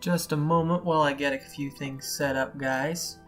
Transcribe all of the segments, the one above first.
Just a moment while I get a few things set up, guys.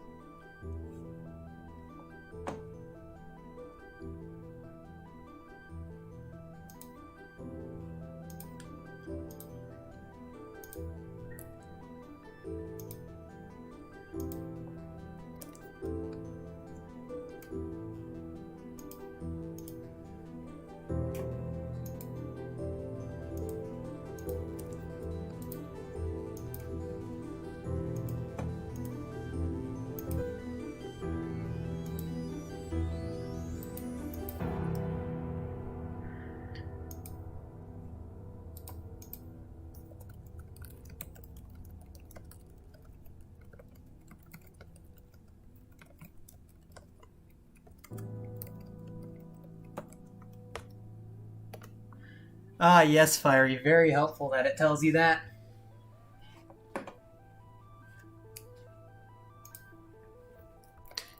Ah, yes, Fiery. Very helpful that it tells you that.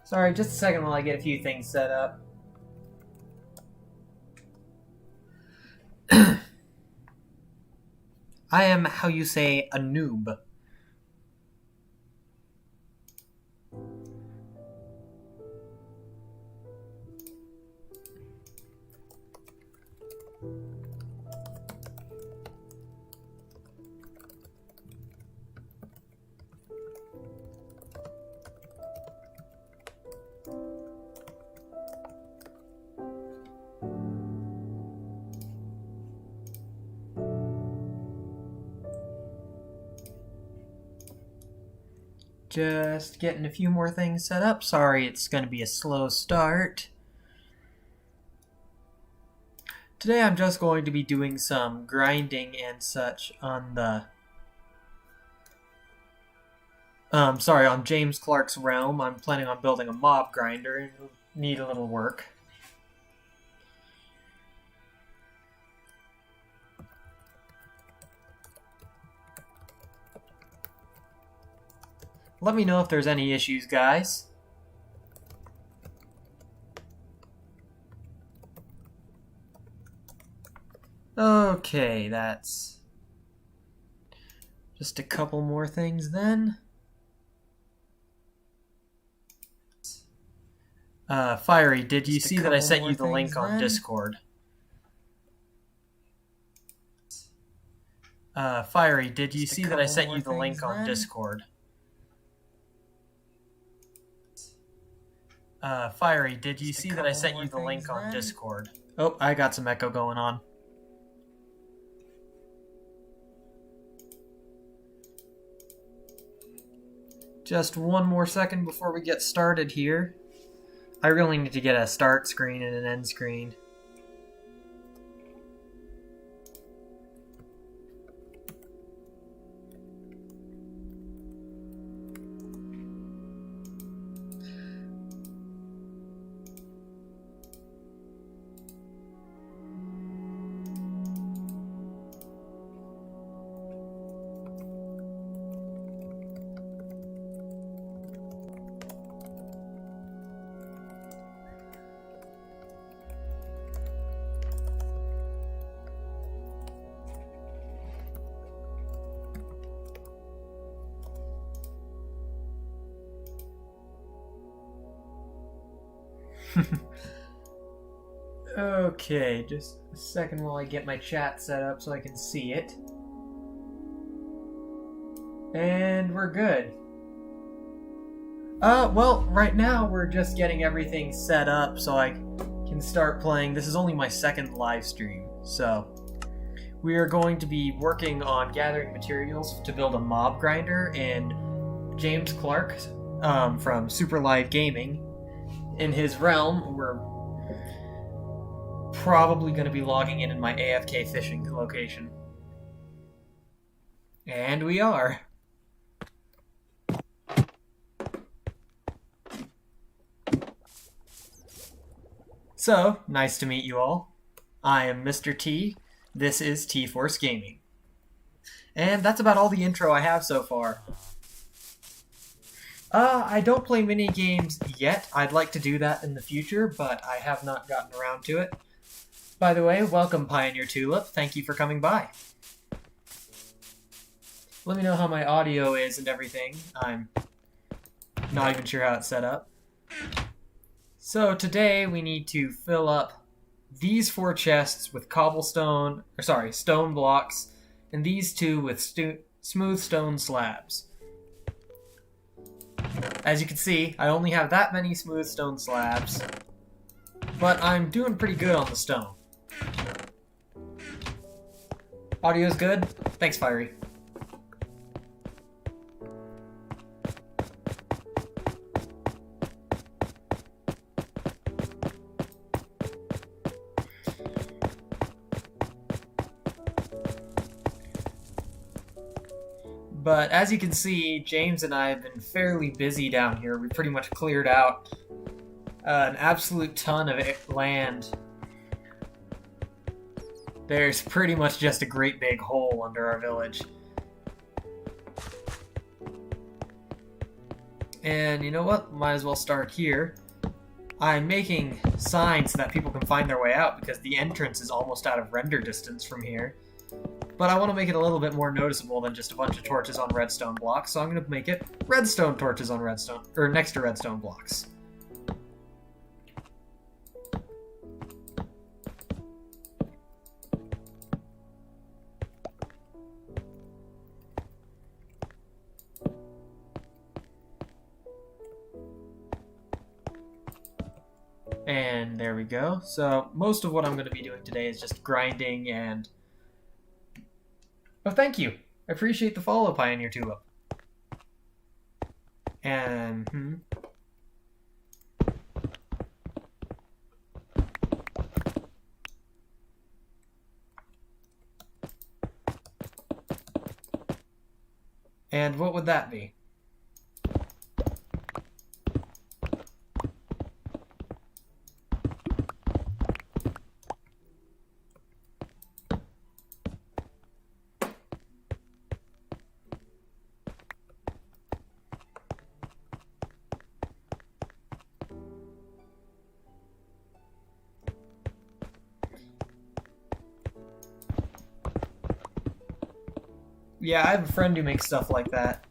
Sorry, just a second while I get a few things set up. I am, how you say, a noob. Just getting a few more things set up. Sorry, it's going to be a slow start. Today I'm just going to be doing some grinding and such on the... on James Clark's realm. I'm planning on building a mob grinder and it'll need a little work. Let me know if there's any issues, guys. Okay, that's just a couple more things then. Fiery, did you see that I sent you the link on Discord? Fiery, did you see that I sent you the link on Discord? Fiery, did you see that I sent you the link on Discord? Oh, I got some echo going on. Just one more second before we get started here. I really need to get a start screen and an end screen. Okay, just a second while I get my chat set up so I can see it. And we're good. Well, right now we're just getting everything set up so I can start playing. This is only my second live stream, so we are going to be working on gathering materials to build a mob grinder, and James Clark from Super Live Gaming, in his realm, we're probably going to be logging in my AFK fishing location. And we are. So, nice to meet you all. I am Mr. T. This is T-Force Gaming. And that's about all the intro I have so far. I don't play mini games yet. I'd like to do that in the future, but I have not gotten around to it. By the way, welcome Pioneer Tulip. Thank you for coming by. let me know how my audio is and everything. I'm not even sure how it's set up. So today we need to fill up these 4 chests with stone blocks, and these 2 with smooth stone slabs. As you can see, I only have that many smooth stone slabs, but I'm doing pretty good on the stone. Audio's good? Thanks, Fiery. But as you can see, James and I have been fairly busy down here. We pretty much cleared out an absolute ton of land. There's pretty much just a great big hole under our village. And you know what? Might as well start here. I'm making signs so that people can find their way out because the entrance is almost out of render distance from here. But I want to make it a little bit more noticeable than just a bunch of torches on redstone blocks, so I'm going to make it redstone torches on redstone, or next to redstone blocks. And there we go. So most of what I'm going to be doing today is just grinding and... Oh, thank you. I appreciate the follow, Pioneer Tulip. And, And what would that be? Yeah, I have a friend who makes stuff like that.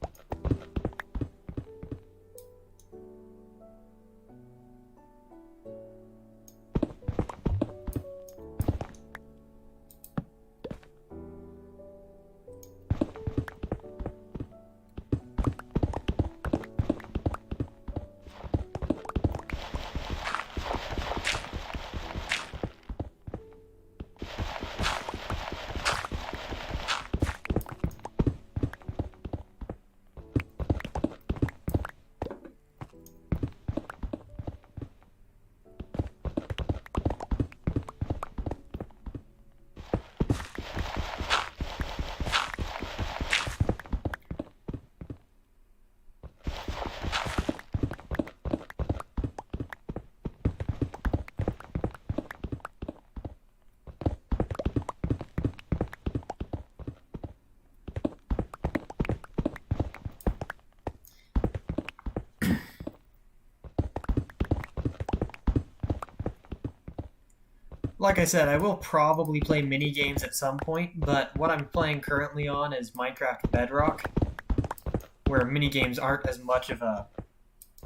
Like I said, I will probably play mini games at some point, but what I'm playing currently on is Minecraft Bedrock, where mini games aren't as much of a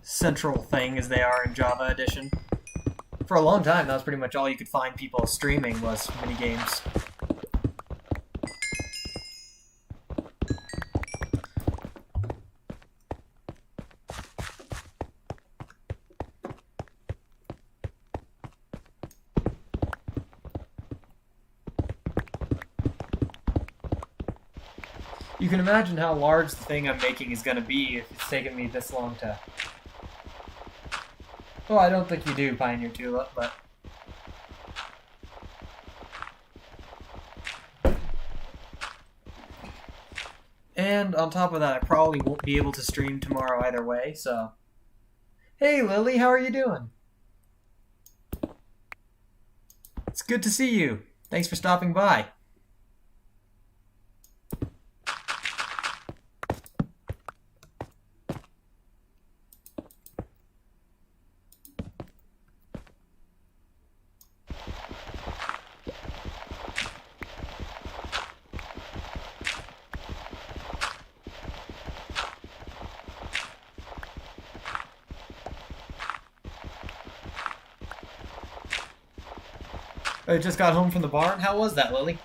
central thing as they are in Java Edition. For a long time, that was pretty much all you could find people streaming was mini games. You can imagine how large the thing I'm making is going to be if it's taken me this long to... Well, I don't think you do, Pioneer Tulip, but... And on top of that, I probably won't be able to stream tomorrow either way, so... Hey, Lily, how are you doing? It's good to see you. Thanks for stopping by. I just got home from the barn. How was that, Lily?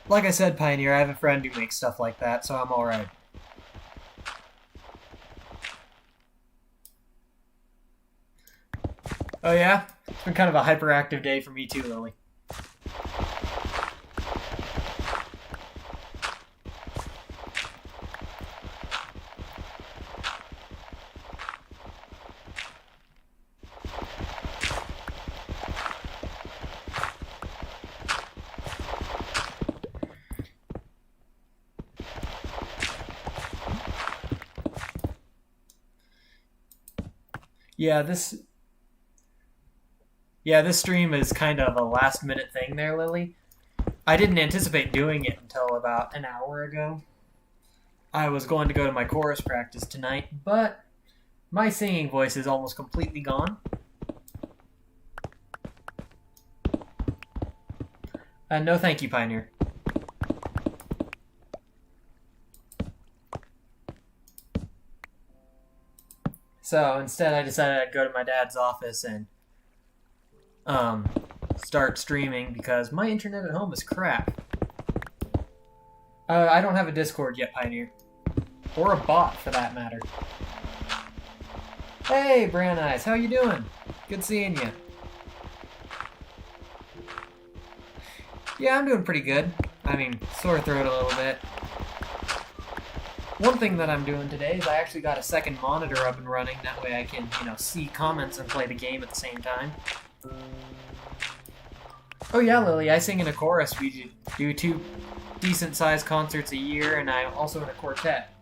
Like I said, Pioneer, I have a friend who makes stuff like that, so I'm alright. Oh yeah? It's been kind of a hyperactive day for me too, Lily. Yeah, this stream is kind of a last minute thing there, Lily. I didn't anticipate doing it until about an hour ago. I was going to go to my chorus practice tonight, but my singing voice is almost completely gone. No thank you, Pioneer. So instead I decided I'd go to my dad's office and start streaming because my internet at home is crap. I don't have a Discord yet, Pioneer. Or a bot, for that matter. Hey, Brown Eyes, how you doing? Good seeing you. Yeah, I'm doing pretty good. I mean, sore throat a little bit. One thing that I'm doing today is I actually got a second monitor up and running. That way I can, see comments and play the game at the same time. Oh yeah, Lily, I sing in a chorus. We do 2 decent-sized concerts a year, and I'm also in a quartet.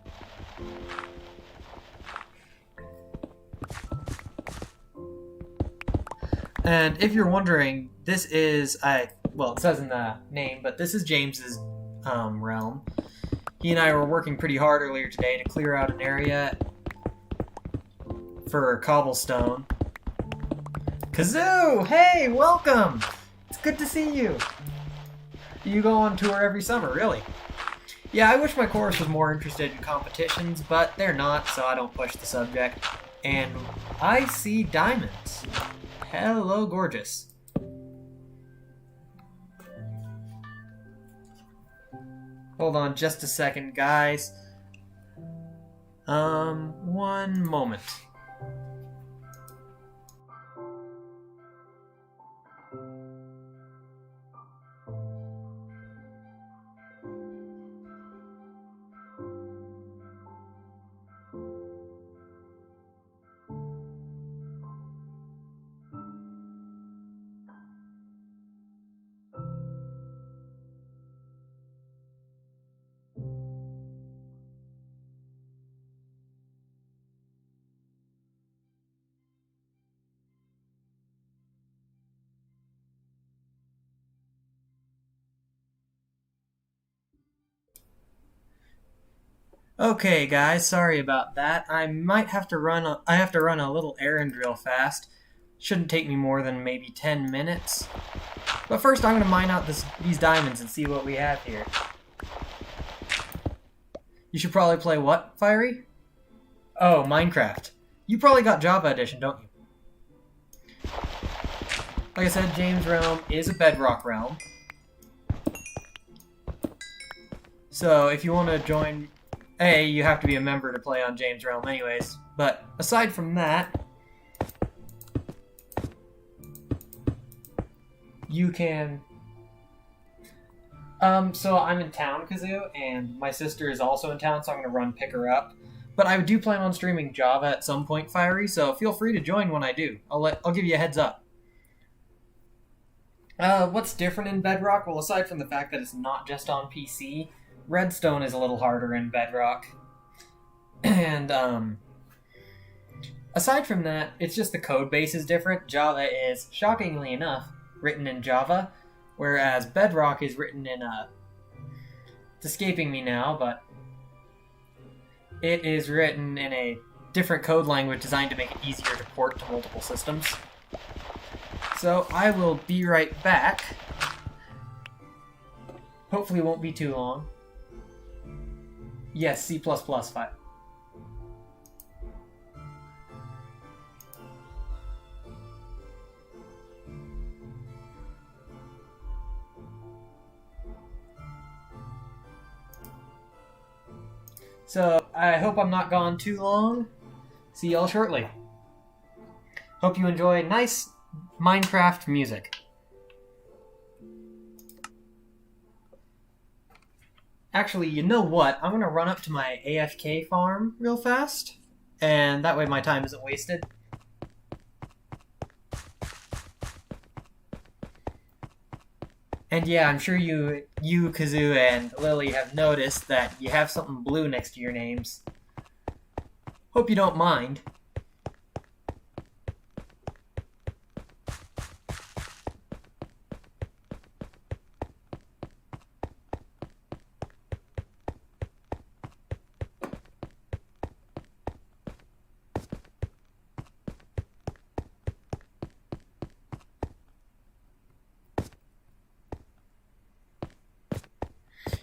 And if you're wondering, this is, well, it says in the name, but this is James's realm. He and I were working pretty hard earlier today to clear out an area for cobblestone. Kazoo! Hey, welcome! It's good to see you. You go on tour every summer, really? Yeah, I wish my chorus was more interested in competitions, but they're not, so I don't push the subject. And I see diamonds. Hello, gorgeous. Hold on just a second, guys. One moment. Okay, guys, sorry about that. I have to run a little errand real fast. Shouldn't take me more than maybe 10 minutes. But first, I'm going to mine out these diamonds and see what we have here. You should probably play what, Fiery? Oh, Minecraft. You probably got Java Edition, don't you? Like I said, James' realm is a bedrock realm. So if you want to join... you have to be a member to play on James' realm anyways. But aside from that, you can... so I'm in town, Kazoo, and my sister is also in town, so I'm going to run pick her up. But I do plan on streaming Java at some point, Fiery, so feel free to join when I do. I'll give you a heads up. What's different in Bedrock? Well, aside from the fact that it's not just on PC, Redstone is a little harder in Bedrock. And, aside from that, it's just the code base is different. Java is, shockingly enough, written in Java, whereas Bedrock is written in it's escaping me now, but it is written in a different code language designed to make it easier to port to multiple systems. So I will be right back. Hopefully it won't be too long. Yes, C++ 5. So I hope I'm not gone too long. See y'all shortly. Hope you enjoy nice Minecraft music. Actually, you know what? I'm gonna run up to my AFK farm real fast, and that way my time isn't wasted. And yeah, I'm sure you, Kazoo, and Lily have noticed that you have something blue next to your names. Hope you don't mind.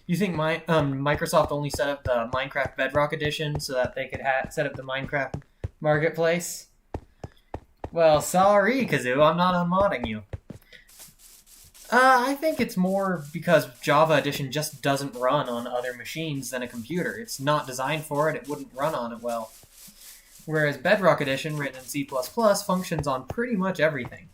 You think Microsoft only set up the Minecraft Bedrock Edition so that they could set up the Minecraft Marketplace? Well, sorry, Kazoo, I'm not unmodding you. I think it's more because Java Edition just doesn't run on other machines than a computer. It's not designed for it, it wouldn't run on it well. Whereas Bedrock Edition, written in C++, functions on pretty much everything.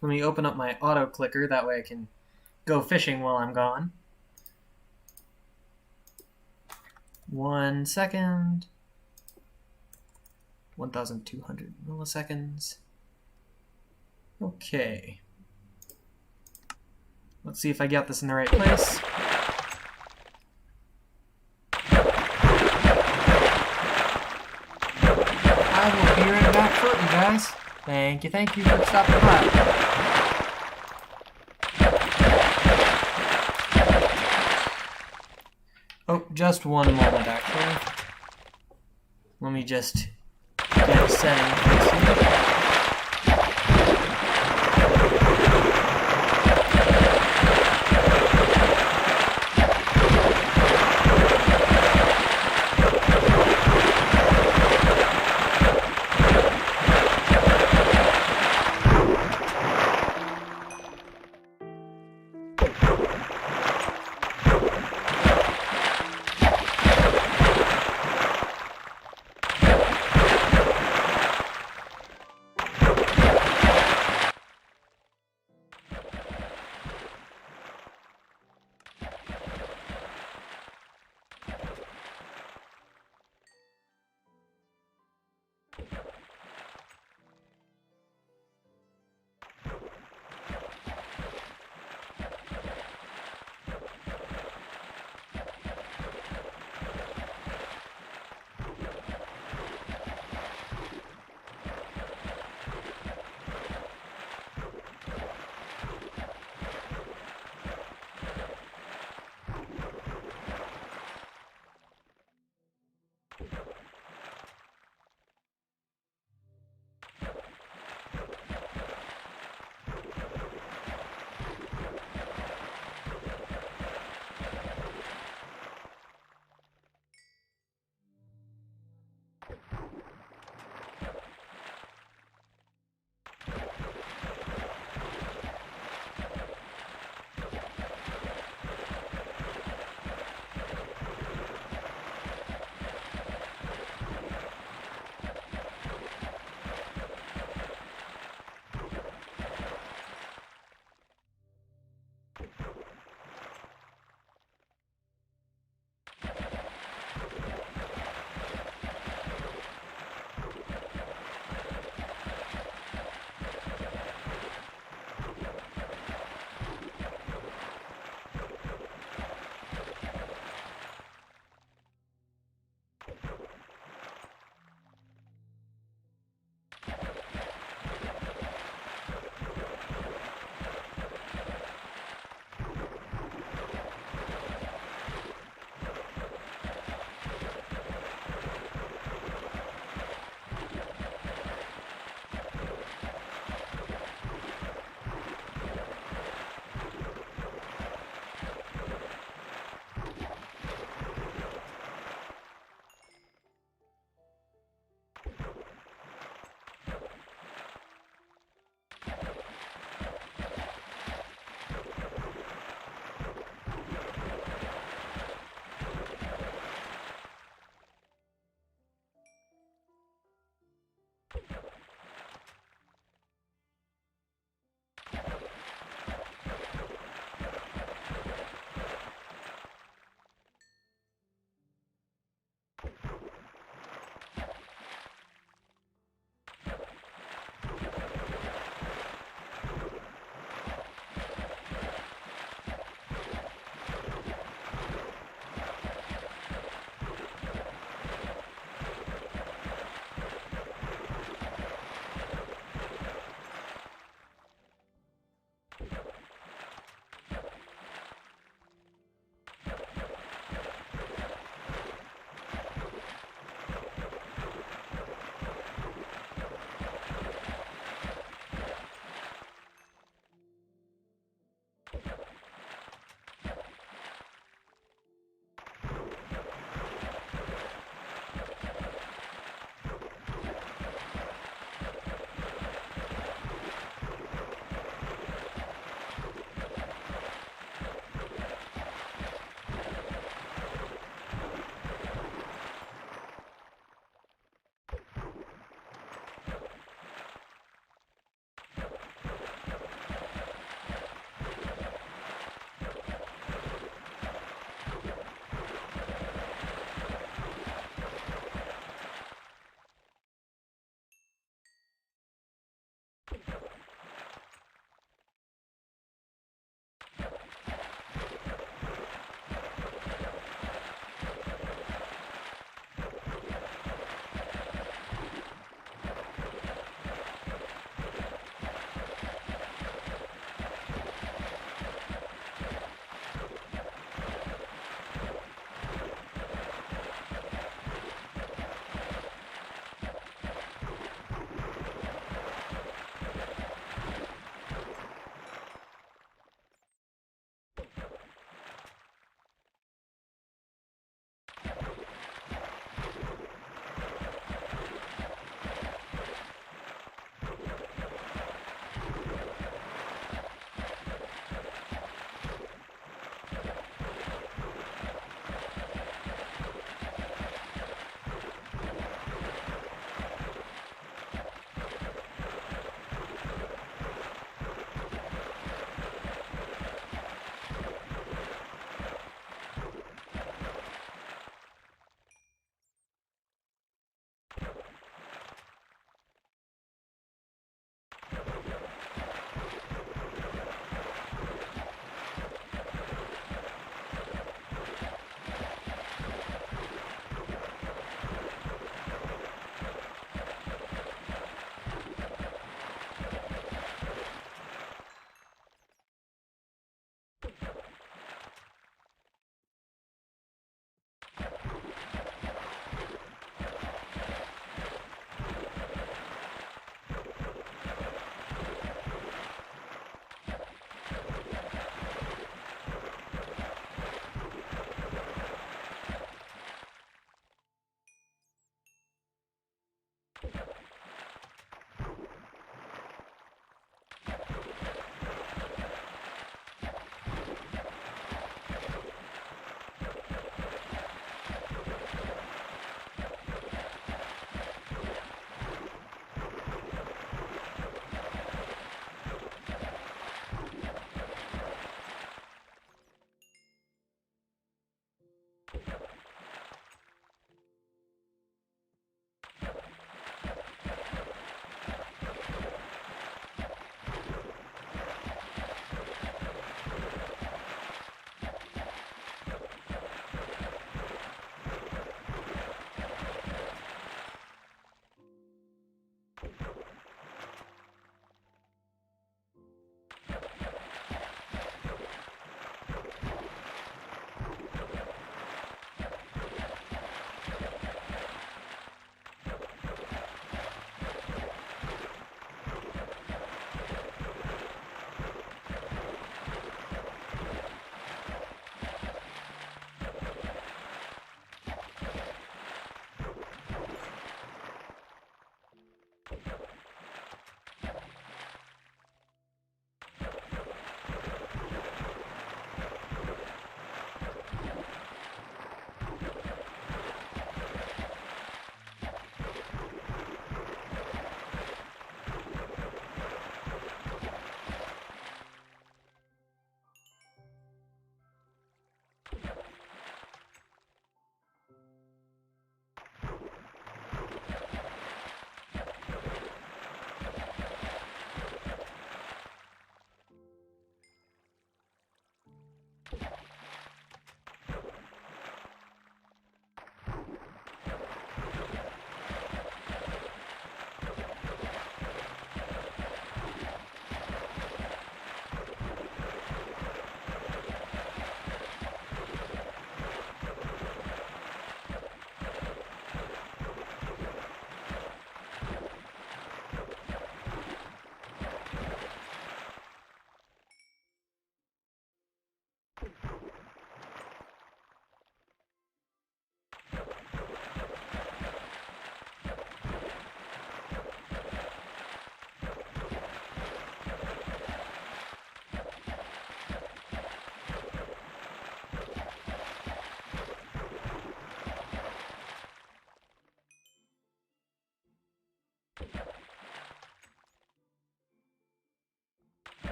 Let me open up my auto clicker, that way I can go fishing while I'm gone. 1 second. 1,200 milliseconds. Okay. Let's see if I got this in the right place. I will be right back shortly, guys. Thank you for stopping by. Oh, just one moment, actually. Let me just get a setting.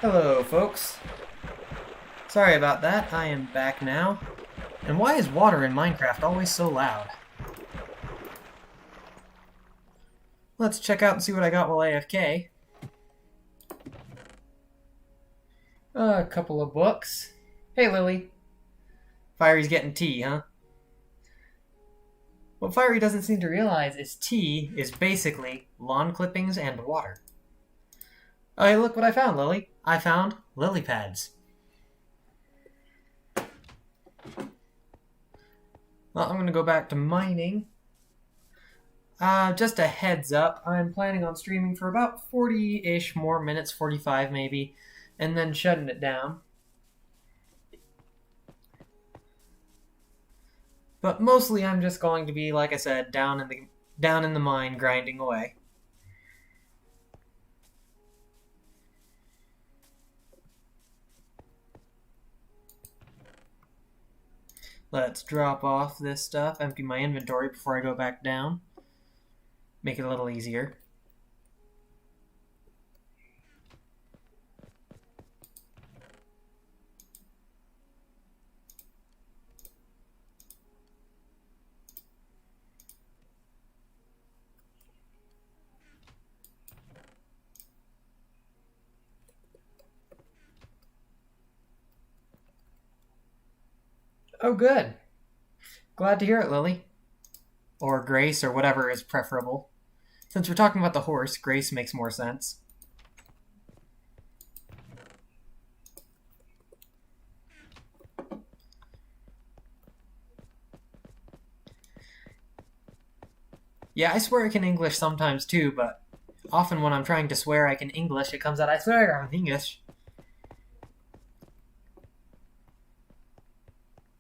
Hello, folks. Sorry about that, I am back now. And why is water in Minecraft always so loud? Let's check out and see what I got while AFK. A couple of books. Hey, Lily. Fiery's getting tea, huh? What Fiery doesn't seem to realize is tea is basically lawn clippings and water. Hey, look what I found, Lily. I found lily pads. Well, I'm going to go back to mining. Just a heads up, I'm planning on streaming for about 40-ish more minutes, 45 maybe, and then shutting it down. But mostly I'm just going to be, like I said, down in the mine grinding away. Let's drop off this stuff, empty my inventory before I go back down. Make it a little easier. Oh, good. Glad to hear it, Lily. Or Grace, or whatever is preferable. Since we're talking about the horse, Grace makes more sense. Yeah, I swear I can English sometimes too, but often when I'm trying to swear I can English, it comes out, I swear I'm English.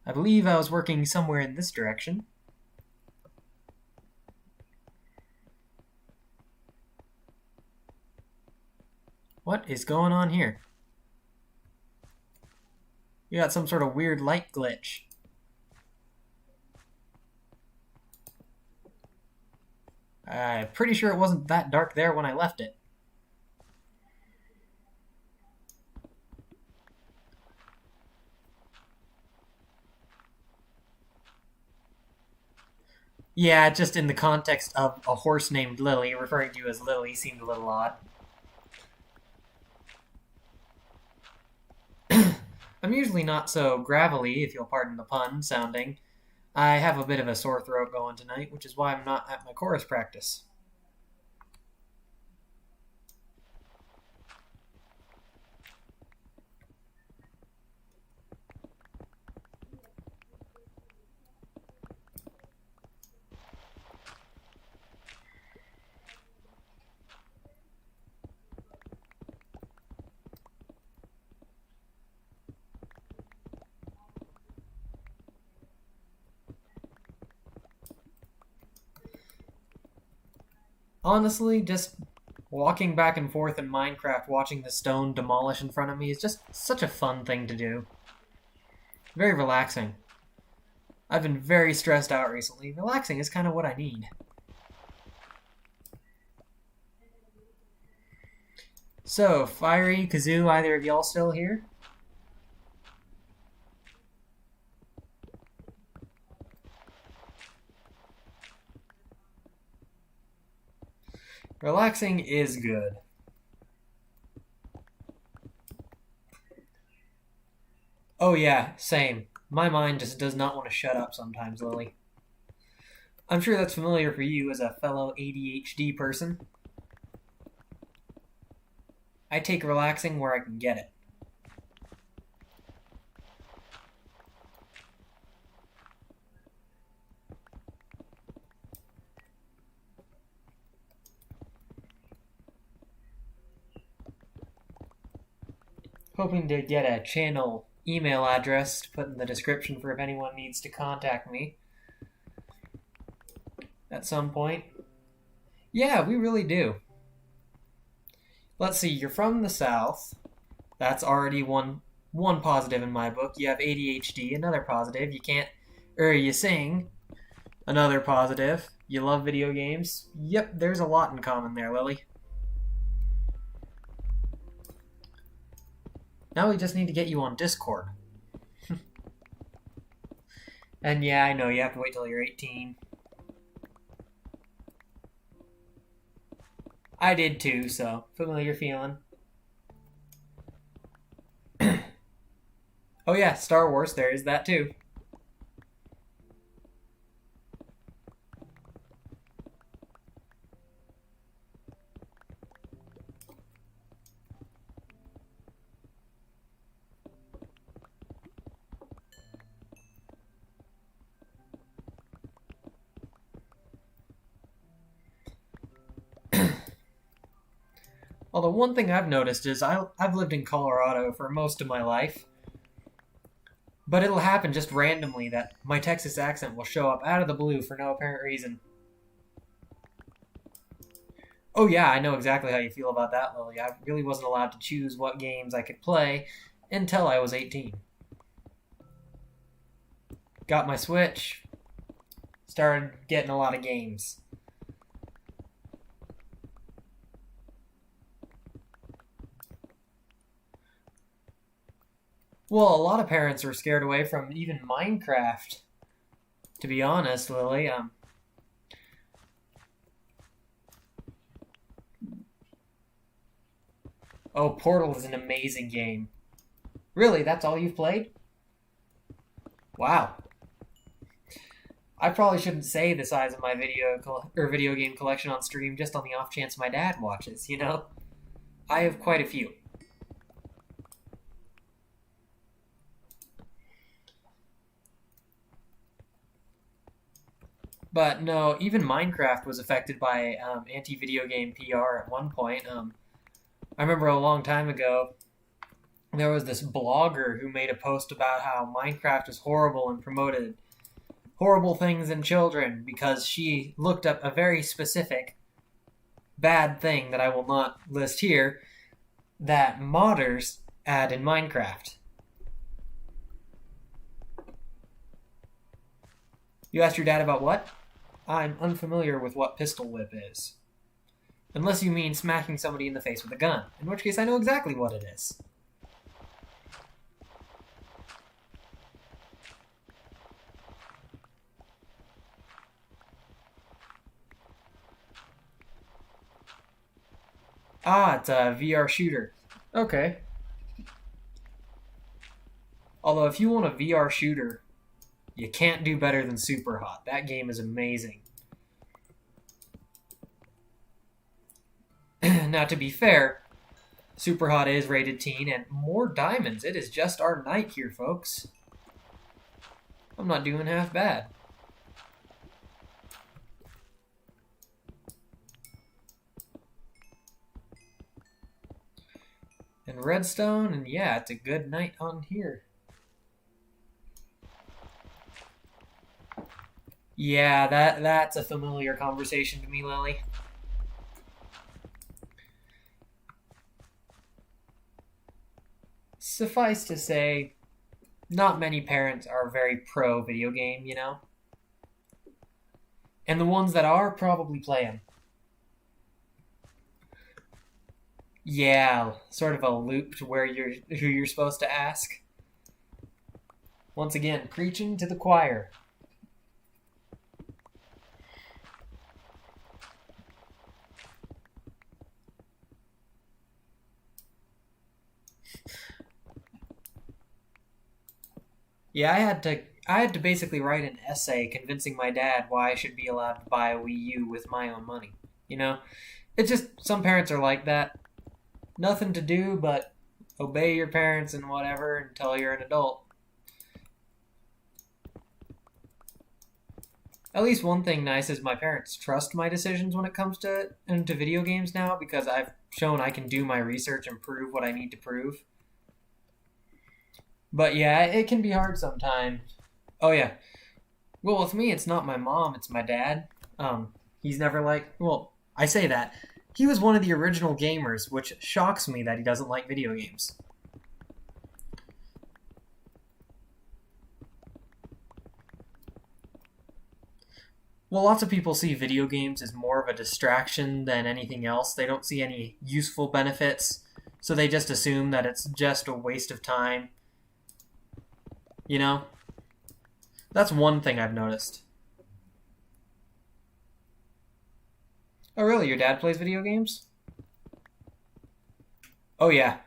I believe I was working somewhere in this direction. What is going on here? You got some sort of weird light glitch. I'm pretty sure it wasn't that dark there when I left it. Yeah, just in the context of a horse named Lily, referring to you as Lily seemed a little odd. I'm usually not so gravelly, if you'll pardon the pun, sounding. I have a bit of a sore throat going tonight, which is why I'm not at my chorus practice. Honestly, just walking back and forth in Minecraft, watching the stone demolish in front of me is just such a fun thing to do. Very relaxing. I've been very stressed out recently. Relaxing is kind of what I need. So, Fiery, Kazoo, either of y'all still here? Relaxing is good. Oh yeah, same. My mind just does not want to shut up sometimes, Lily. I'm sure that's familiar for you as a fellow ADHD person. I take relaxing where I can get it. Hoping to get a channel email address to put in the description for if anyone needs to contact me at some point. Yeah, we really do. Let's see, you're from the South. That's already one positive in my book. You have ADHD, another positive. You sing, another positive. You love video games. Yep, there's a lot in common there, Lily. Now we just need to get you on Discord. And yeah, I know, you have to wait till you're 18. I did too, so familiar feeling. Oh yeah, Star Wars, there is that too. Although one thing I've noticed is I've lived in Colorado for most of my life, but it'll happen just randomly that my Texas accent will show up out of the blue for no apparent reason. Oh yeah, I know exactly how you feel about that, Lily. I really wasn't allowed to choose what games I could play until I was 18. Got my Switch, started getting a lot of games. Well, a lot of parents are scared away from even Minecraft, to be honest, Lily. Oh, Portal is an amazing game. Really, that's all you've played? Wow. I probably shouldn't say the size of my video game collection on stream just on the off chance my dad watches, you know? I have quite a few. But no, even Minecraft was affected by anti-video game PR at one point. I remember a long time ago, there was this blogger who made a post about how Minecraft is horrible and promoted horrible things in children because she looked up a very specific bad thing that I will not list here that modders add in Minecraft. You asked your dad about what? I'm unfamiliar with what pistol whip is. Unless you mean smacking somebody in the face with a gun, in which case I know exactly what it is. Ah, it's a VR shooter. Okay. Although if you want a VR shooter, you can't do better than Superhot. That game is amazing. Now, to be fair, Superhot is rated teen, and more diamonds. It is just our night here, folks. I'm not doing half bad. And redstone, and yeah, it's a good night on here. Yeah, that's a familiar conversation to me, Lily. Suffice to say, not many parents are very pro video game, you know? And the ones that are probably play them. Yeah, sort of a loop to where who you're supposed to ask. Once again, preaching to the choir. Yeah, I had to basically write an essay convincing my dad why I should be allowed to buy a Wii U with my own money. You know? It's just some parents are like that. Nothing to do but obey your parents and whatever until you're an adult. At least one thing nice is my parents trust my decisions when it comes to into video games now because I've shown I can do my research and prove what I need to prove. But yeah, it can be hard sometimes. Oh yeah. Well, with me, it's not my mom, it's my dad. He's never well, I say that. He was one of the original gamers, which shocks me that he doesn't like video games. Well, lots of people see video games as more of a distraction than anything else. They don't see any useful benefits So they just assume that it's just a waste of time. You know? That's one thing I've noticed. Oh, really? Your dad plays video games? Oh, yeah.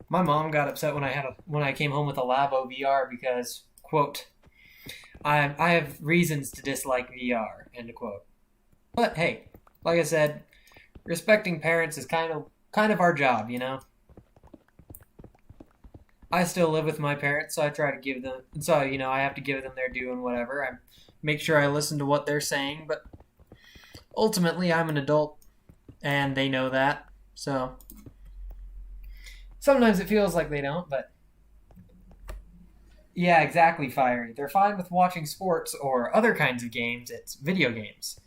My mom got upset when I came home with a Labo VR because, quote, I have reasons to dislike VR, end of quote. But hey, like I said, respecting parents is kind of our job, you know? I still live with my parents, so I try to give them, so, you know, I have to give them their due and whatever. I make sure I listen to what they're saying, but ultimately I'm an adult, and they know that, so sometimes it feels like they don't, but yeah, exactly, Fiery. They're fine with watching sports or other kinds of games, it's video games.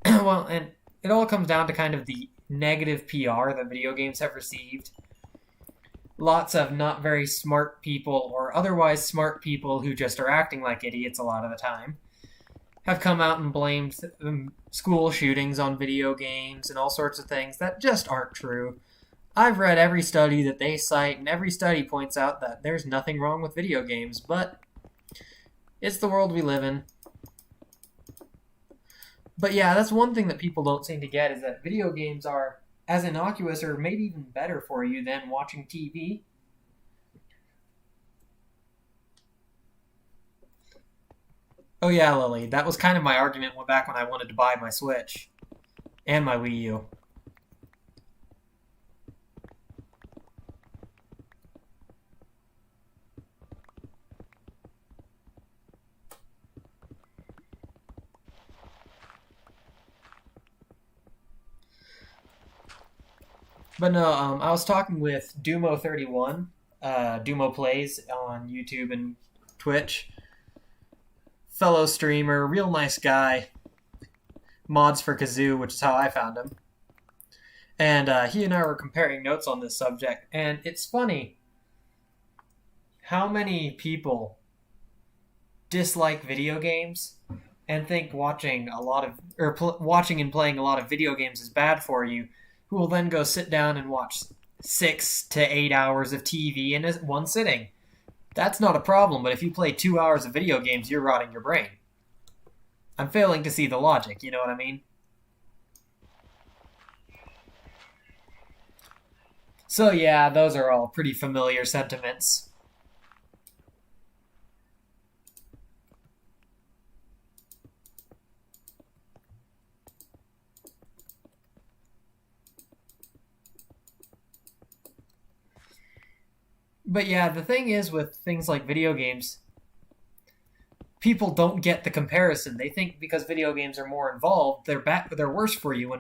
Well, and it all comes down to kind of the negative PR that video games have received. Lots of not very smart people or otherwise smart people who just are acting like idiots a lot of the time have come out and blamed school shootings on video games and all sorts of things that just aren't true. I've read every study that they cite, and every study points out that there's nothing wrong with video games, but it's the world we live in. But yeah, that's one thing that people don't seem to get is that video games are as innocuous or maybe even better for you than watching TV. Oh yeah, Lily, that was kind of my argument back when I wanted to buy my Switch and my Wii U. But no, I was talking with Dumo31, Dumo Plays on YouTube and Twitch. Fellow streamer, real nice guy. Mods for Kazoo, which is how I found him. And he and I were comparing notes on this subject, and it's funny how many people dislike video games and think watching watching and playing a lot of video games is bad for you, who will then go sit down and watch 6 to 8 hours of TV in one sitting. That's not a problem, but if you play 2 hours of video games, you're rotting your brain. I'm failing to see the logic, you know what I mean? So yeah, those are all pretty familiar sentiments. But yeah, the thing is with things like video games, people don't get the comparison. They think because video games are more involved, they're worse for you. When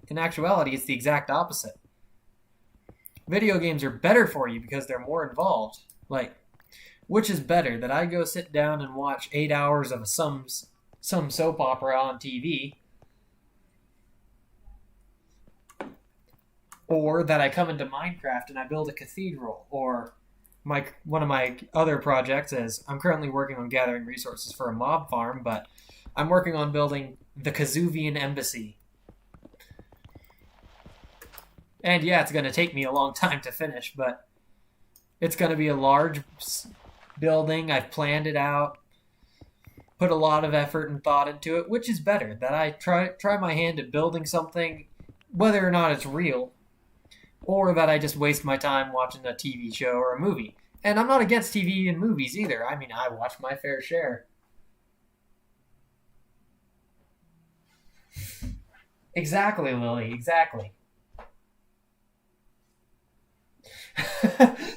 in actuality, it's the exact opposite. Video games are better for you because they're more involved. Like, which is better, that I go sit down and watch 8 hours of some soap opera on TV, or that I come into Minecraft and I build a cathedral, or one of my other projects is I'm currently working on gathering resources for a mob farm, but I'm working on building the Kazuvian Embassy. And yeah, it's going to take me a long time to finish, but it's going to be a large building. I've planned it out, put a lot of effort and thought into it, which is better, that I try my hand at building something, whether or not it's real, or that I just waste my time watching a TV show or a movie. And I'm not against TV and movies either. I mean, I watch my fair share. Exactly, Lily, exactly.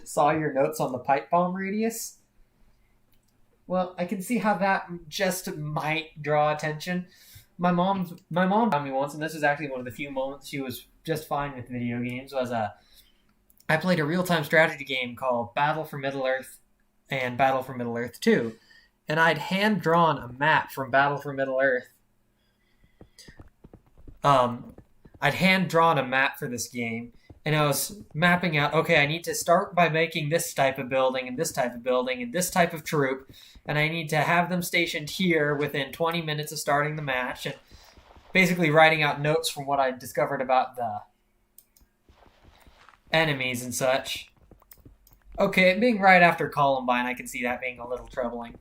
Saw your notes on the pipe bomb radius? Well, I can see how that just might draw attention. My mom found me once, and this was actually one of the few moments she was just fine with video games. I played a real-time strategy game called Battle for Middle-earth and Battle for Middle-earth 2, and I'd hand-drawn a map from Battle for Middle-earth. I'd hand-drawn a map for this game, and I was mapping out, okay, I need to start by making this type of building and this type of building and this type of troop, and I need to have them stationed here within 20 minutes of starting the match, and basically writing out notes from what I discovered about enemies and such. Okay, being right after Columbine, I can see that being a little troubling.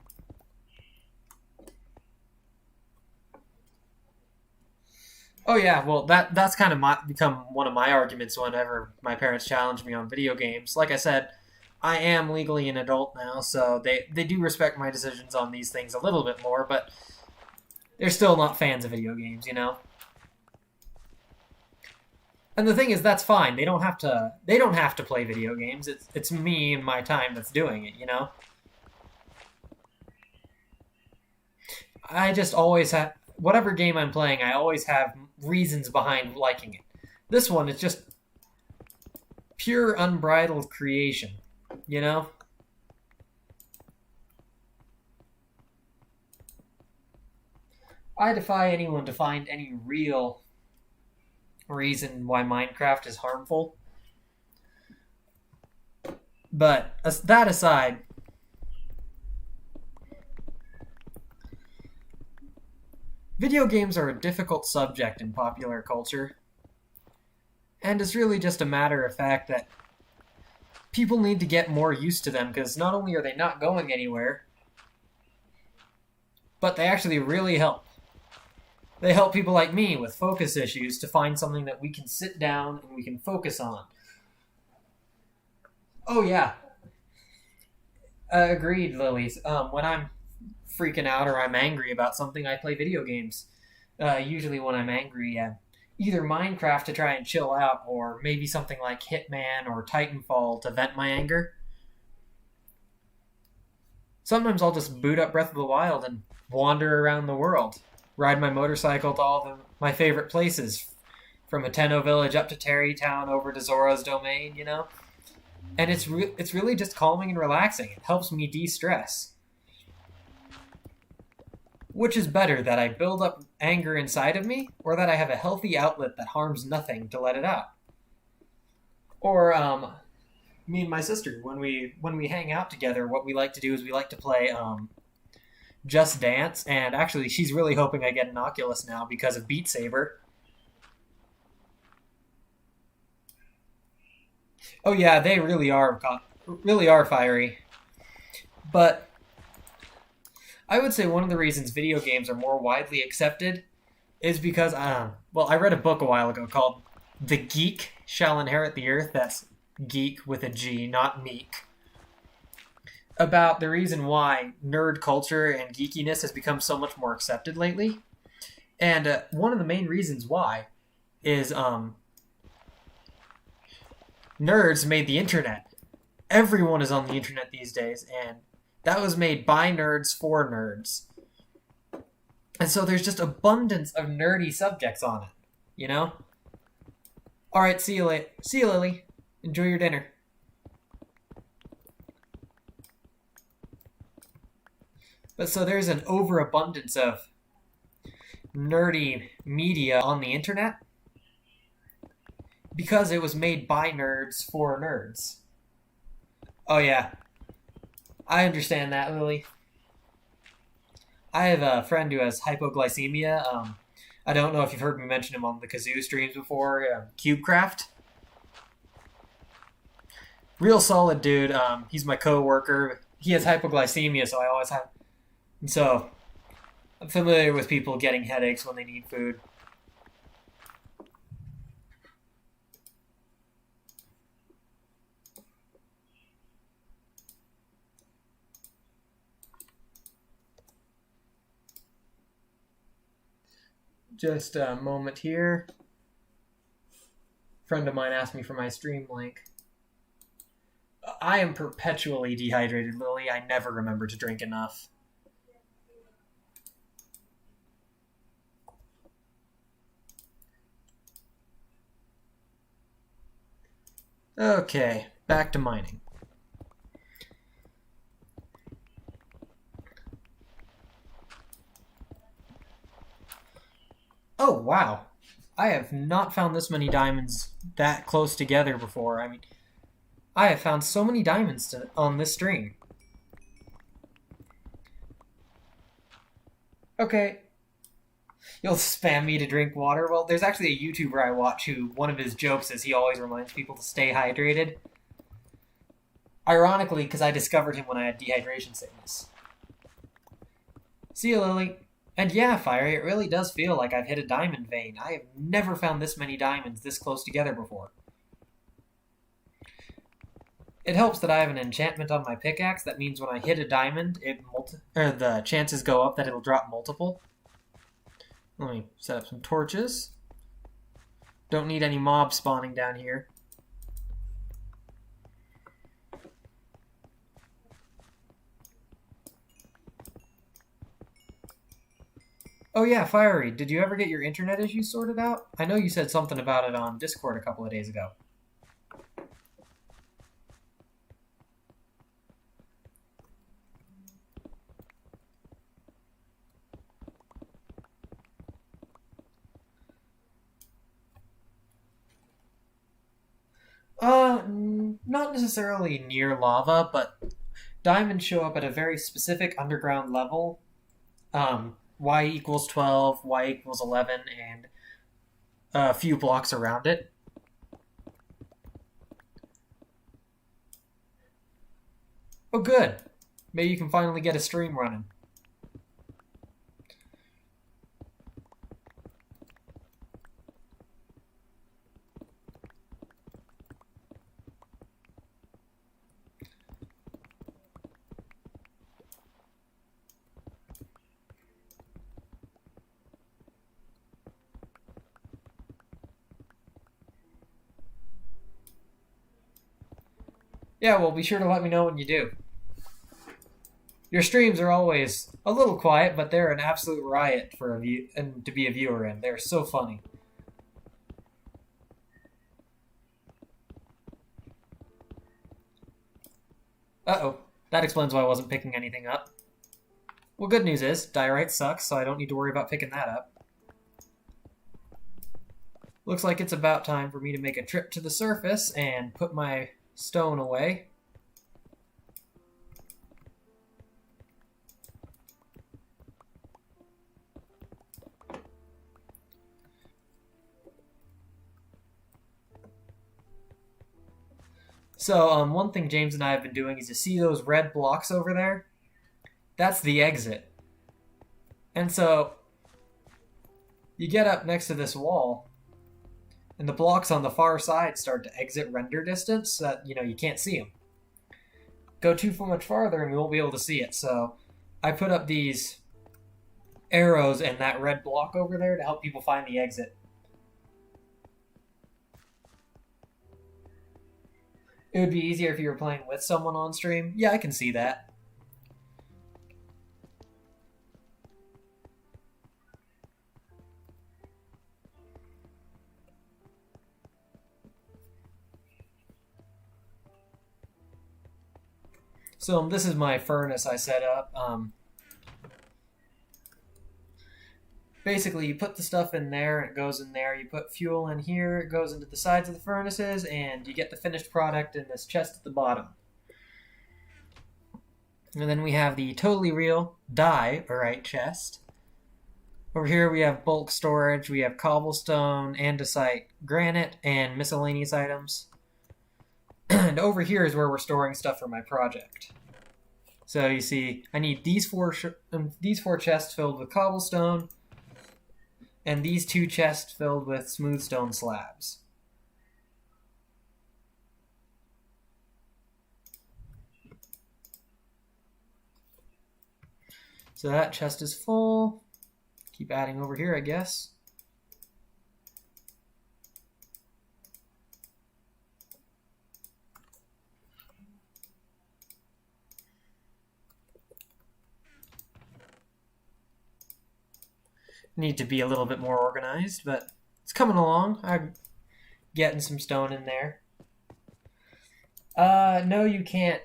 Oh yeah, well that's kind of become one of my arguments whenever my parents challenge me on video games. Like I said, I am legally an adult now, so they do respect my decisions on these things a little bit more, but they're still not fans of video games, you know? And the thing is, that's fine. They don't have to play video games. It's me and my time that's doing it, you know? I just always have whatever game I'm playing, I always have reasons behind liking it. This one is just pure unbridled creation, you know? I defy anyone to find any real reason why Minecraft is harmful. But that aside, video games are a difficult subject in popular culture, and it's really just a matter of fact that people need to get more used to them because not only are they not going anywhere, but they actually really help. They help people like me with focus issues to find something that we can sit down and we can focus on. Oh, yeah. Agreed, Lily. When I'm freaking out or I'm angry about something, I play video games. Usually when I'm angry, either Minecraft to try and chill out, or maybe something like Hitman or Titanfall to vent my anger. Sometimes I'll just boot up Breath of the Wild and wander around the world. Ride my motorcycle to my favorite places, from Ateno Village up to Terrytown over to Zora's Domain, you know? And it's really just calming and relaxing. It helps me de-stress. Which is better, that I build up anger inside of me, or that I have a healthy outlet that harms nothing to let it out? Or, me and my sister, when we hang out together, what we like to do is we like to play, Just Dance, and actually she's really hoping I get an Oculus now because of Beat Saber. Oh yeah, they really are fiery. But I would say one of the reasons video games are more widely accepted is because, well, I read a book a while ago called "The Geek Shall Inherit the Earth." That's geek with a G, not meek. About the reason why nerd culture and geekiness has become so much more accepted lately. And one of the main reasons why is nerds made the internet. Everyone is on the internet these days, and that was made by nerds for nerds. And so there's just abundance of nerdy subjects on it, you know? All right, see you later. See you, Lily. Enjoy your dinner. But so there's an overabundance of nerdy media on the internet because it was made by nerds for nerds. Oh yeah, I understand that, Lily. I have a friend who has hypoglycemia. I don't know if you've heard me mention him on the Kazoo streams before. CubeCraft. Real solid dude. He's my co-worker. He has hypoglycemia, so I always have... And so, I'm familiar with people getting headaches when they need food. Just a moment here. A friend of mine asked me for my stream link. I am perpetually dehydrated, Lily. I never remember to drink enough. Okay, back to mining. Oh, wow. I have not found this many diamonds that close together before. I mean, I have found so many diamonds on this stream. Okay. You'll spam me to drink water. Well, there's actually a YouTuber I watch who one of his jokes is he always reminds people to stay hydrated. Ironically, because I discovered him when I had dehydration sickness. See you, Lily. And yeah, Fiery, it really does feel like I've hit a diamond vein. I have never found this many diamonds this close together before. It helps that I have an enchantment on my pickaxe. That means when I hit a diamond, the chances go up that it'll drop multiple. Let me set up some torches. Don't need any mobs spawning down here. Oh yeah, Fiery, did you ever get your internet issues sorted out? I know you said something about it on Discord a couple of days ago. Not necessarily near lava, but diamonds show up at a very specific underground level. Y equals 12, Y equals 11, and a few blocks around it. Oh, good. Maybe you can finally get a stream running. Yeah, well, be sure to let me know when you do. Your streams are always a little quiet, but they're an absolute riot for a view and to be a viewer in. They're so funny. Uh-oh. That explains why I wasn't picking anything up. Well, good news is, diorite sucks, so I don't need to worry about picking that up. Looks like it's about time for me to make a trip to the surface and put my stone away. So, one thing James and I have been doing is you see those red blocks over there? That's the exit. And so, you get up next to this wall, and the blocks on the far side start to exit render distance so that, you can't see them. Go too much farther and you won't be able to see it. So, I put up these arrows and that red block over there to help people find the exit. It would be easier if you were playing with someone on stream. Yeah, I can see that. So this is my furnace I set up. Basically, you put the stuff in there, it goes in there. You put fuel in here, it goes into the sides of the furnaces, and you get the finished product in this chest at the bottom. And then we have the totally real diorite chest. Over here we have bulk storage, we have cobblestone, andesite, granite, and miscellaneous items. And over here is where we're storing stuff for my project. So you see, I need these four chests filled with cobblestone, and these 2 chests filled with smooth stone slabs. So that chest is full. Keep adding over here, I guess. Need to be a little bit more organized, but it's coming along. I'm getting some stone in there. No, you can't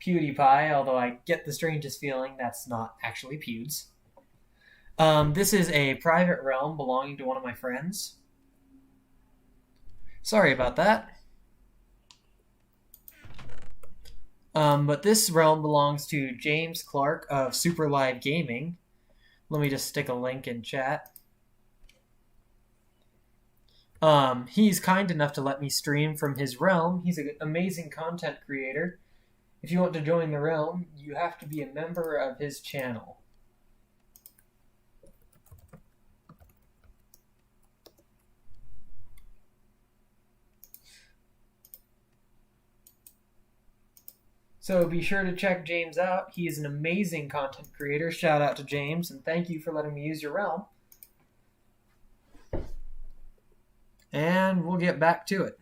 PewDiePie, although I get the strangest feeling that's not actually Pewds. This is a private realm belonging to one of my friends. Sorry about that. But this realm belongs to James Clark of Super Live Gaming. Let me just stick a link in chat. He's kind enough to let me stream from his realm. He's an amazing content creator. If you want to join the realm, you have to be a member of his channel. So be sure to check James out. He is an amazing content creator. Shout out to James, and thank you for letting me use your realm. And we'll get back to it.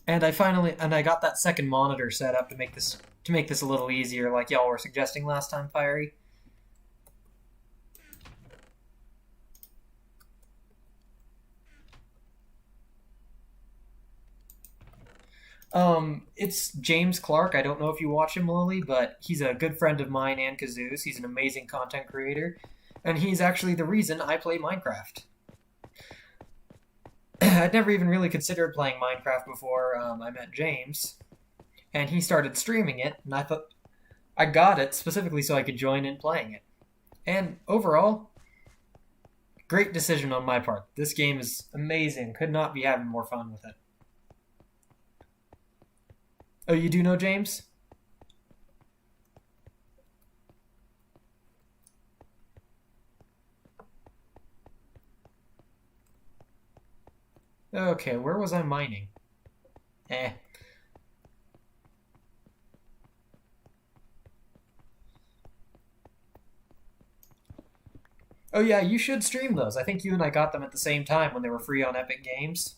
And I got that second monitor set up to make this a little easier, like y'all were suggesting last time, Fiery. It's James Clark. I don't know if you watch him, Lily, but he's a good friend of mine and Kazoo's. He's an amazing content creator, and he's actually the reason I play Minecraft. I'd never even really considered playing Minecraft before I met James, and he started streaming it, and I thought I got it specifically so I could join in playing it. And overall, great decision on my part. This game is amazing. Could not be having more fun with it. Oh, you do know James? Okay, where was I mining? Eh. Oh yeah, you should stream those. I think you and I got them at the same time when they were free on Epic Games.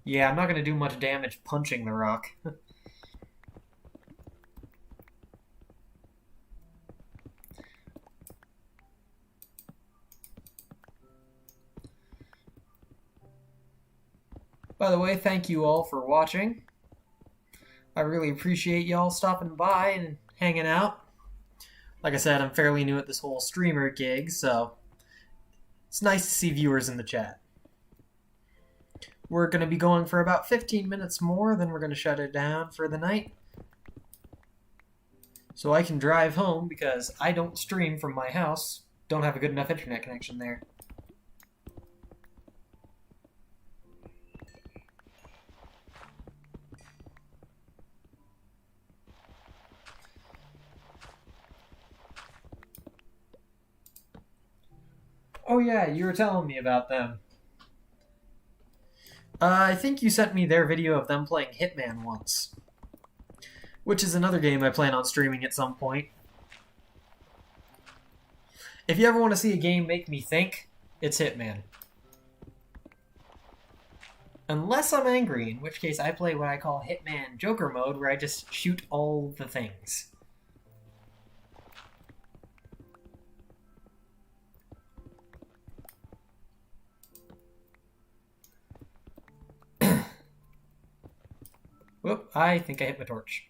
Yeah, I'm not going to do much damage punching the rock. By the way, thank you all for watching. I really appreciate y'all stopping by and hanging out. Like I said, I'm fairly new at this whole streamer gig, so it's nice to see viewers in the chat. We're going to be going for about 15 minutes more, then we're going to shut it down for the night. So I can drive home because I don't stream from my house. Don't have a good enough internet connection there. Oh yeah, you were telling me about them. I think you sent me their video of them playing Hitman once. Which is another game I plan on streaming at some point. If you ever want to see a game make me think, it's Hitman. Unless I'm angry, in which case I play what I call Hitman Joker mode, where I just shoot all the things. Whoop, I think I hit my torch.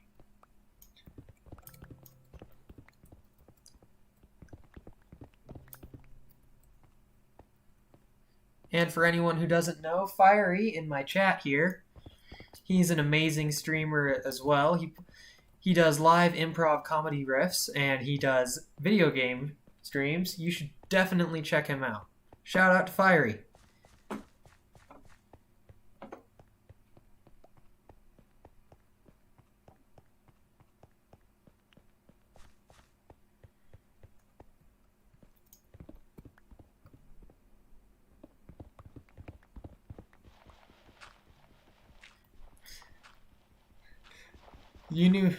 And for anyone who doesn't know, Fiery in my chat here, he's an amazing streamer as well. He does live improv comedy riffs, and he does video game streams. You should definitely check him out. Shout out to Fiery. You knew...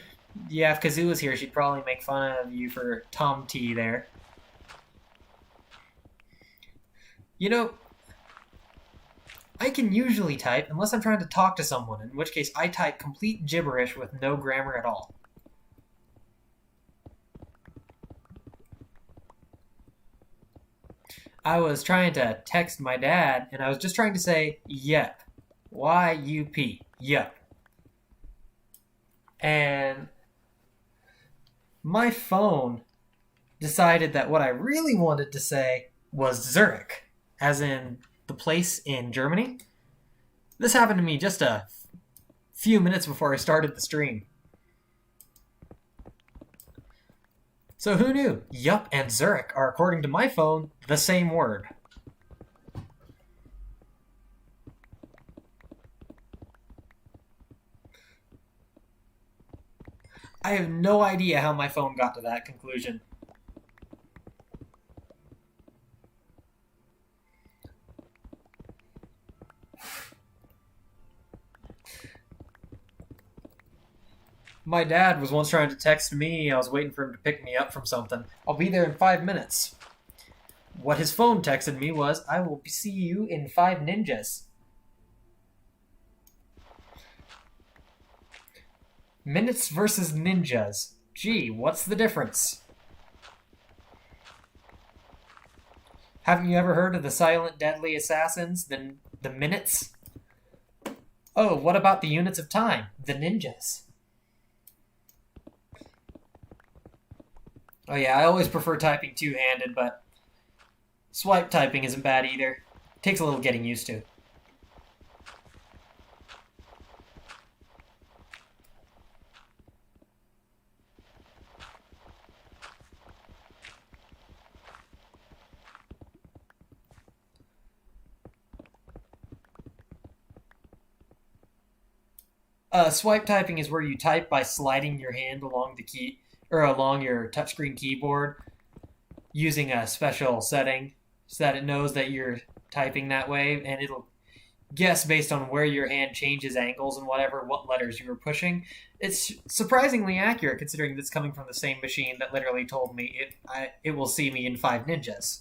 Yeah, if Kazoo was here, she'd probably make fun of you for Tom T there. You know, I can usually type unless I'm trying to talk to someone, in which case I type complete gibberish with no grammar at all. I was trying to text my dad, and I was just trying to say, yep. Y-U-P. Yep. And my phone decided that what I really wanted to say was Zurich, as in the place in Germany. This happened to me just a few minutes before I started the stream. So who knew? Yup and Zurich are, according to my phone, the same word. I have no idea how my phone got to that conclusion. My dad was once trying to text me. I was waiting for him to pick me up from something. I'll be there in 5 minutes. What his phone texted me was, I will see you in 5 ninjas. Minutes versus ninjas. Gee, what's the difference? Haven't you ever heard of the silent deadly assassins, the minutes? Oh, what about the units of time? The ninjas. Oh yeah, I always prefer typing two-handed, but swipe typing isn't bad either. Takes a little getting used to. Swipe typing is where you type by sliding your hand along the key or along your touchscreen keyboard using a special setting so that it knows that you're typing that way, and it'll guess based on where your hand changes angles and whatever what letters you were pushing. It's surprisingly accurate considering that's coming from the same machine that literally told me it will see me in 5 ninjas.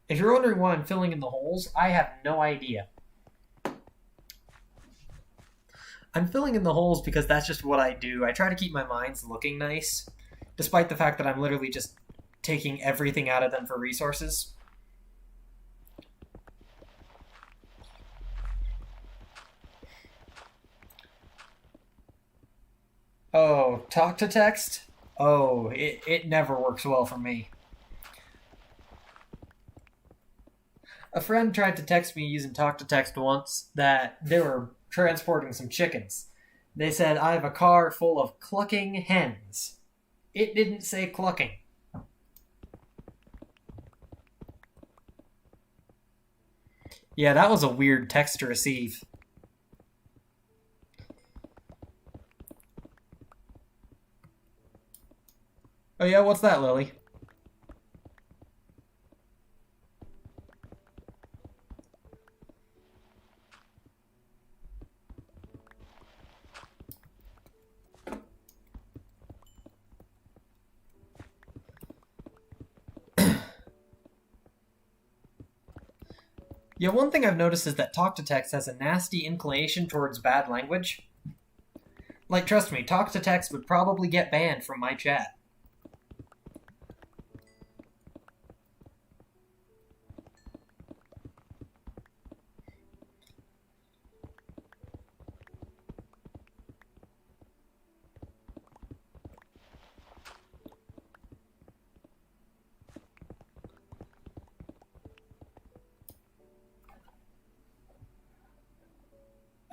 If you're wondering why I'm filling in the holes, I have no idea. I'm filling in the holes because that's just what I do. I try to keep my minds looking nice, despite the fact that I'm literally just taking everything out of them for resources. Oh, talk to text? Oh, it never works well for me. A friend tried to text me using talk to text once that they were transporting some chickens. They said, I have a car full of clucking hens. It didn't say clucking. Yeah, that was a weird text to receive. Oh yeah, what's that, Lily? Yeah, one thing I've noticed is that talk to text has a nasty inclination towards bad language. Like, trust me, talk to text would probably get banned from my chat.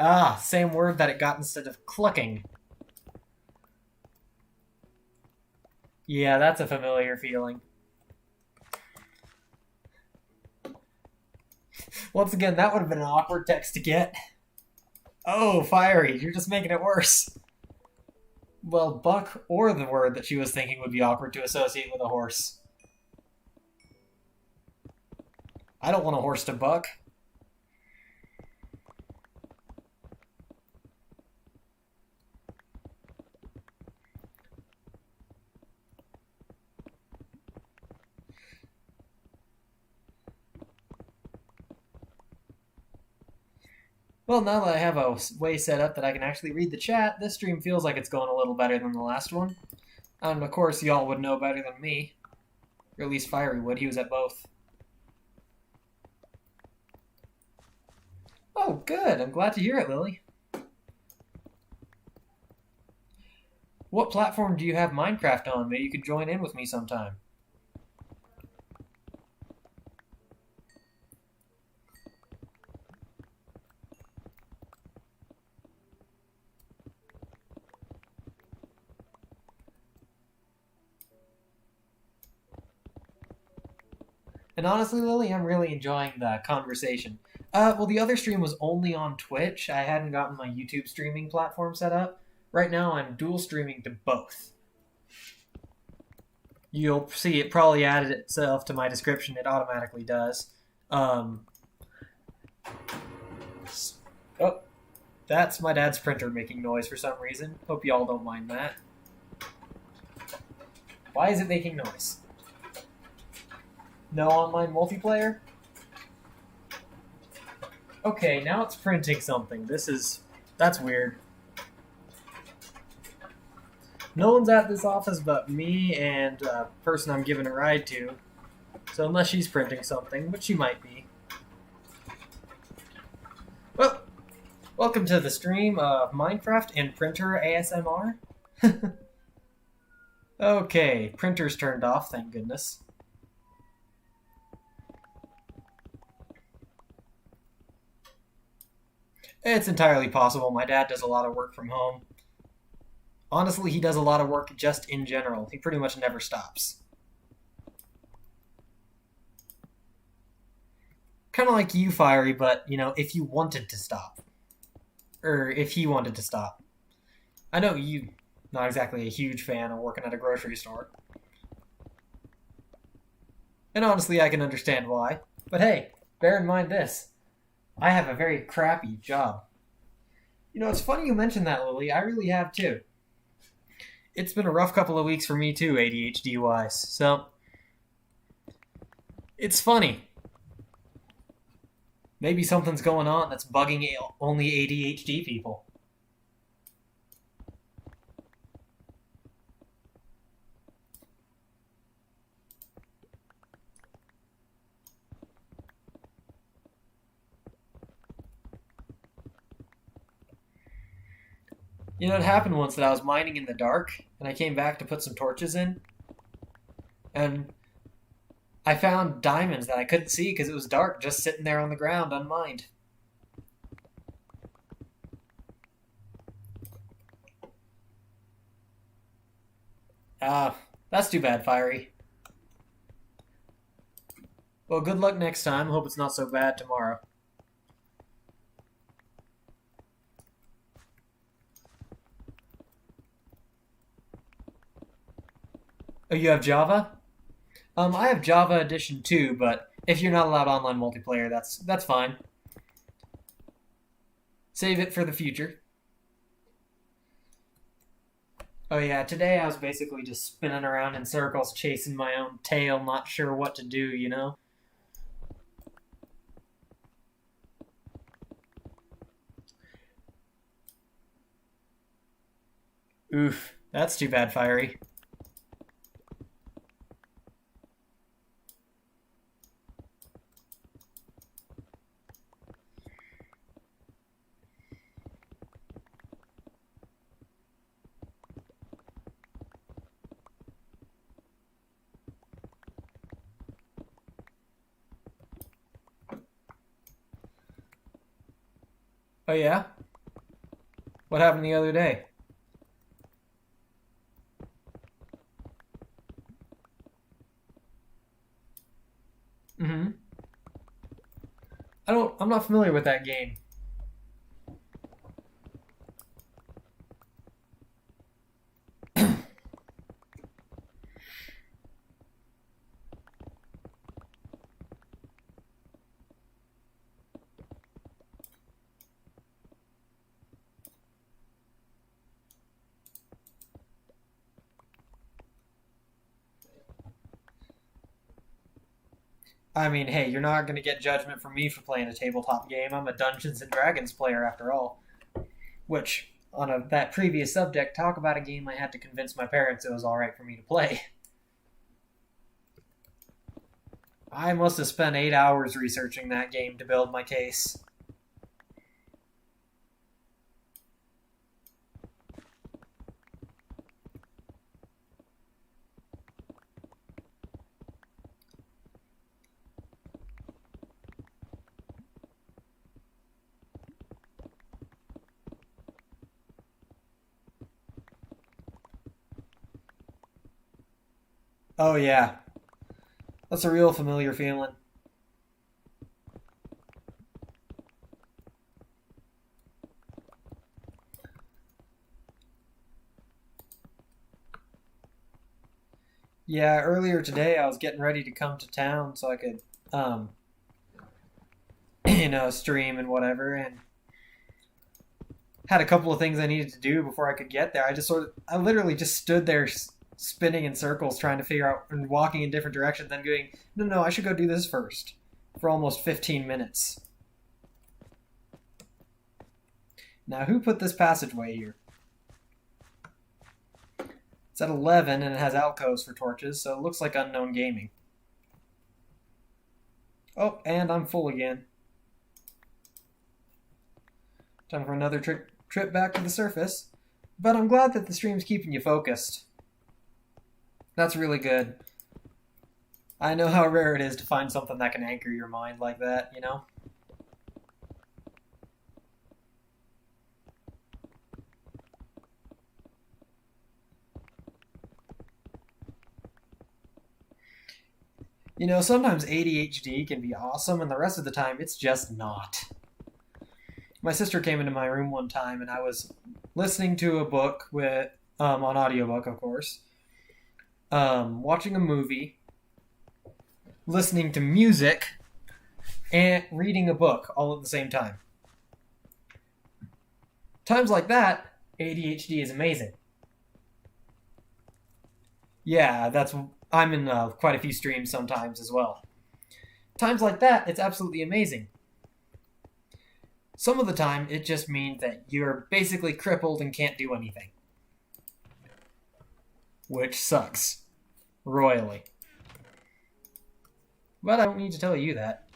Ah, same word that it got instead of clucking. Yeah, that's a familiar feeling. Once again, that would have been an awkward text to get. Oh, fiery, you're just making it worse. Well, buck or the word that she was thinking would be awkward to associate with a horse. I don't want a horse to buck. Well, now that I have a way set up that I can actually read the chat, this stream feels like it's going a little better than the last one. And of course, y'all would know better than me. Or at least Fiery would. He was at both. Oh, good. I'm glad to hear it, Lily. What platform do you have Minecraft on? Maybe you could join in with me sometime. And honestly, Lily, I'm really enjoying the conversation. Well, the other stream was only on Twitch. I hadn't gotten my YouTube streaming platform set up. Right now, I'm dual streaming to both. You'll see it probably added itself to my description. It automatically does. Oh, that's my dad's printer making noise for some reason. Hope y'all don't mind that. Why is it making noise? No online multiplayer? Okay, now it's printing something. That's weird. No one's at this office but me and the person I'm giving a ride to. So unless she's printing something, but she might be. Well, welcome to the stream of Minecraft and Printer ASMR. Okay, printer's turned off, thank goodness. It's entirely possible. My dad does a lot of work from home. Honestly, he does a lot of work just in general. He pretty much never stops. Kind of like you, Fiery, but, if you wanted to stop. Or if he wanted to stop. I know you not exactly a huge fan of working at a grocery store. And honestly, I can understand why. But hey, bear in mind this. I have a very crappy job. It's funny you mentioned that, Lily. I really have too. It's been a rough couple of weeks for me too, ADHD-wise. So, it's funny. Maybe something's going on that's bugging only ADHD people. It happened once that I was mining in the dark, and I came back to put some torches in, and I found diamonds that I couldn't see because it was dark, just sitting there on the ground, unmined. That's too bad, Fiery. Well, good luck next time. Hope it's not so bad tomorrow. Oh, you have Java? I have Java Edition too, but if you're not allowed online multiplayer, that's fine. Save it for the future. Oh yeah, today I was basically just spinning around in circles, chasing my own tail, not sure what to do. Oof, that's too bad, Fiery. Oh yeah? What happened the other day? Mm-hmm. I'm not familiar with that game. I mean, hey, you're not going to get judgment from me for playing a tabletop game. I'm a Dungeons and Dragons player after all. Which, that previous subject, talk about a game I had to convince my parents it was alright for me to play. I must have spent 8 hours researching that game to build my case. Oh yeah, that's a real familiar feeling. Yeah, earlier today I was getting ready to come to town so I could, stream and whatever, and had a couple of things I needed to do before I could get there. I literally just stood there spinning in circles trying to figure out and walking in different directions, then going, no, I should go do this first for almost 15 minutes. Now, who put this passageway here? It's at 11 and it has alcoves for torches, so it looks like unknown gaming. Oh, and I'm full again. Time for another trip back to the surface. But I'm glad that the stream's keeping you focused. That's really good. I know how rare it is to find something that can anchor your mind like that, you know? You know, sometimes ADHD can be awesome, and the rest of the time it's just not. My sister came into my room one time, and I was listening to a book on audiobook, of course, watching a movie, listening to music, and reading a book all at the same time. Times like that, ADHD is amazing. Yeah, I'm in quite a few streams sometimes as well. Times like that, it's absolutely amazing. Some of the time, it just means that you're basically crippled and can't do anything. Which sucks. Royally. But I don't need to tell you that.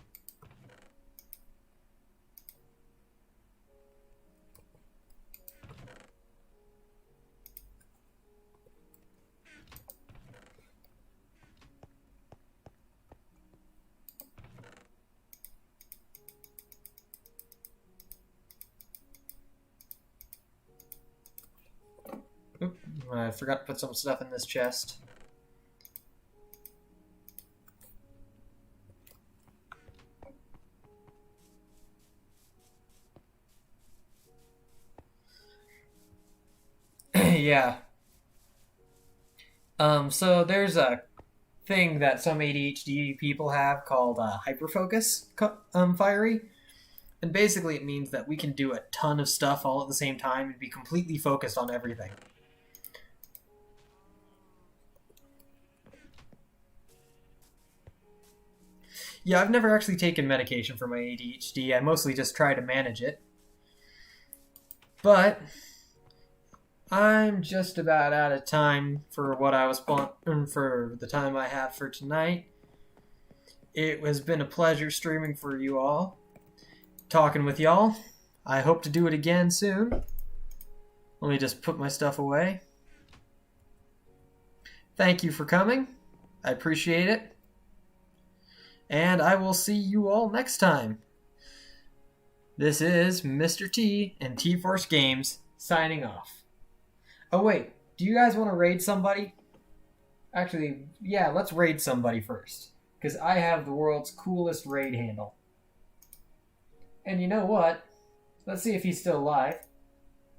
Oop, I forgot to put some stuff in this chest. Yeah. So there's a thing that some ADHD people have called hyperfocus fiery. And basically it means that we can do a ton of stuff all at the same time and be completely focused on everything. Yeah, I've never actually taken medication for my ADHD. I mostly just try to manage it. But I'm just about out of time for what I was for the time I have for tonight. It has been a pleasure streaming for you all, talking with y'all. I hope to do it again soon. Let me just put my stuff away. Thank you for coming. I appreciate it. And I will see you all next time. This is Mr. T and T-Force Games signing off. Oh wait, do you guys want to raid somebody? Actually, yeah, let's raid somebody first. Because I have the world's coolest raid handle. And you know what? Let's see if he's still alive.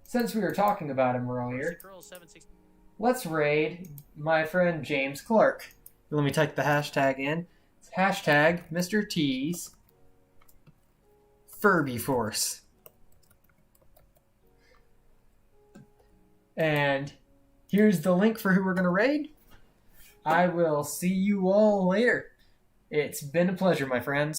Since we were talking about him earlier, let's raid my friend James Clark. Let me type the hashtag in. It's hashtag Mr. T's Furby Force. And here's the link for who we're going to raid. I will see you all later. It's been a pleasure, my friends.